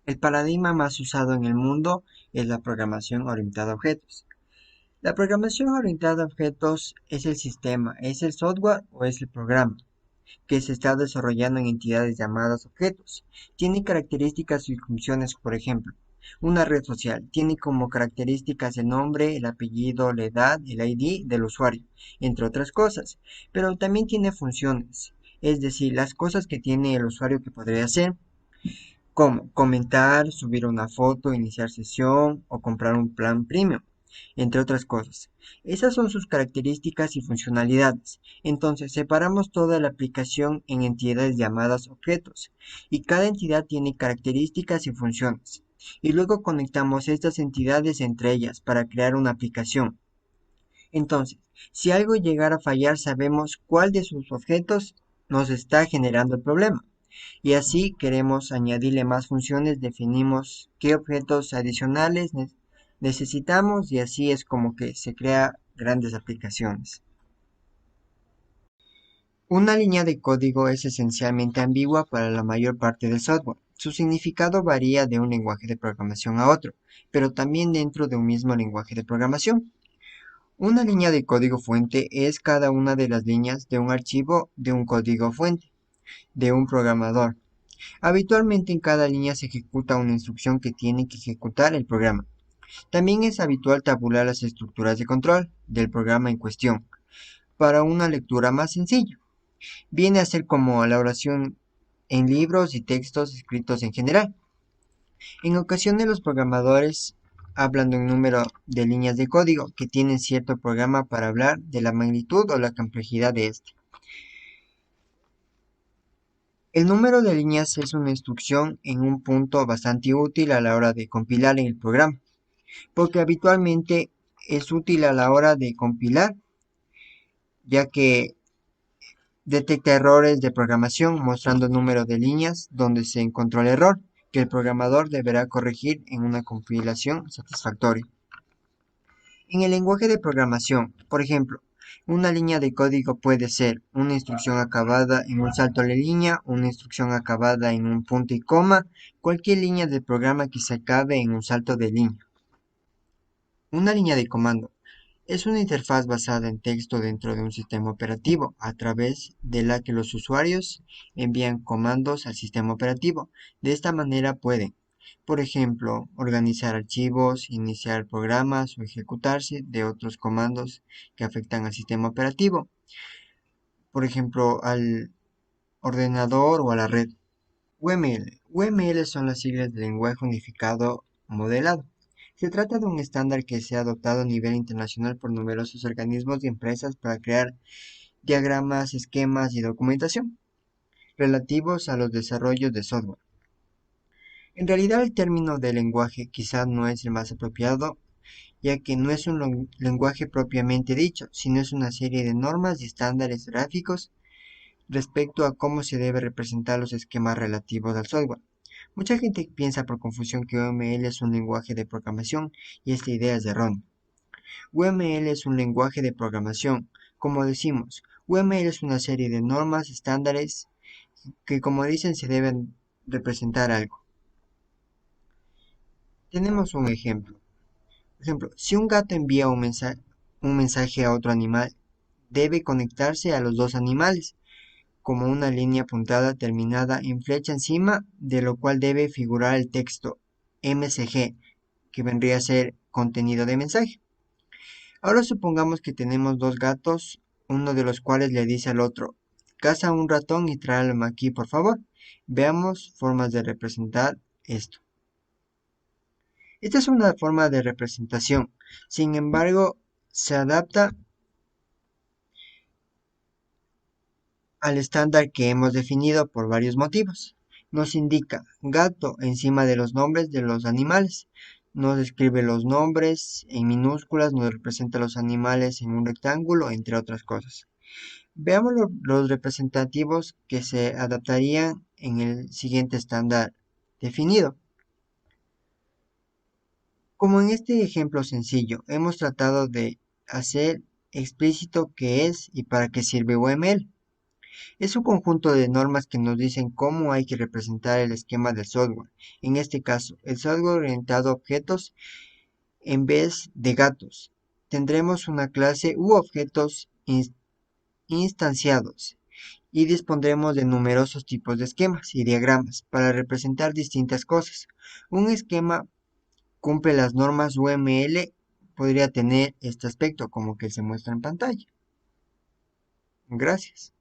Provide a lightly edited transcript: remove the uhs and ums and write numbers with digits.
El paradigma más usado en el mundo es la programación orientada a objetos. La programación orientada a objetos es el sistema, es el software o es el programa que se está desarrollando en entidades llamadas objetos. Tiene características y funciones, por ejemplo, una red social tiene como características el nombre, el apellido, la edad, el ID del usuario, entre otras cosas, pero también tiene funciones, es decir, las cosas que tiene el usuario que podría hacer, como comentar, subir una foto, iniciar sesión o comprar un plan premium, entre otras cosas. Esas son sus características y funcionalidades. Entonces, separamos toda la aplicación en entidades llamadas objetos, y cada entidad tiene características y funciones. Y luego conectamos estas entidades entre ellas para crear una aplicación. Entonces, si algo llegara a fallar, sabemos cuál de sus objetos nos está generando el problema. Y así queremos añadirle más funciones, definimos qué objetos adicionales necesitamos y así es como que se crea grandes aplicaciones. Una línea de código es esencialmente ambigua para la mayor parte del software. Su significado varía de un lenguaje de programación a otro, pero también dentro de un mismo lenguaje de programación. Una línea de código fuente es cada una de las líneas de un archivo de un código fuente de un programador. Habitualmente en cada línea se ejecuta una instrucción que tiene que ejecutar el programa. También es habitual tabular las estructuras de control del programa en cuestión. Para una lectura más sencilla, viene a ser como la oración en libros y textos escritos en general. En ocasiones los programadores hablan de un número de líneas de código que tienen cierto programa para hablar de la magnitud o la complejidad de este. El número de líneas es una instrucción en un punto bastante útil a la hora de compilar en el programa, porque habitualmente es útil a la hora de compilar, ya que detecta errores de programación mostrando el número de líneas donde se encontró el error, que el programador deberá corregir en una compilación satisfactoria. En el lenguaje de programación, por ejemplo, una línea de código puede ser una instrucción acabada en un salto de línea, una instrucción acabada en un punto y coma, cualquier línea de programa que se acabe en un salto de línea. Una línea de comando es una interfaz basada en texto dentro de un sistema operativo, a través de la que los usuarios envían comandos al sistema operativo. De esta manera pueden, por ejemplo, organizar archivos, iniciar programas o ejecutarse de otros comandos que afectan al sistema operativo, por ejemplo, al ordenador o a la red. UML. UML son las siglas del lenguaje unificado modelado. Se trata de un estándar que se ha adoptado a nivel internacional por numerosos organismos y empresas para crear diagramas, esquemas y documentación relativos a los desarrollos de software. En realidad el término de lenguaje quizás no es el más apropiado, ya que no es un lenguaje propiamente dicho, sino es una serie de normas y estándares gráficos respecto a cómo se debe representar los esquemas relativos al software. Mucha gente piensa por confusión que UML es un lenguaje de programación y esta idea es errónea. UML es un lenguaje de programación. Como decimos, UML es una serie de normas, estándares que como dicen se deben representar algo. Tenemos un ejemplo. Por ejemplo, si un gato envía un mensaje a otro animal, debe conectarse a los dos animales como una línea apuntada terminada en flecha encima, de lo cual debe figurar el texto MSG, que vendría a ser contenido de mensaje. Ahora supongamos que tenemos dos gatos, uno de los cuales le dice al otro, caza un ratón y tráelo aquí, por favor. Veamos formas de representar esto. Esta es una forma de representación, sin embargo, se adapta al estándar que hemos definido por varios motivos. Nos indica gato encima de los nombres de los animales. Nos describe los nombres en minúsculas, nos representa los animales en un rectángulo, entre otras cosas. Veamos los representativos que se adaptarían en el siguiente estándar definido. Como en este ejemplo sencillo, hemos tratado de hacer explícito qué es y para qué sirve UML. Es un conjunto de normas que nos dicen cómo hay que representar el esquema del software. En este caso, el software orientado a objetos en vez de gatos. Tendremos una clase u objetos instanciados y dispondremos de numerosos tipos de esquemas y diagramas para representar distintas cosas. Un esquema cumple las normas UML, podría tener este aspecto como que se muestra en pantalla. Gracias.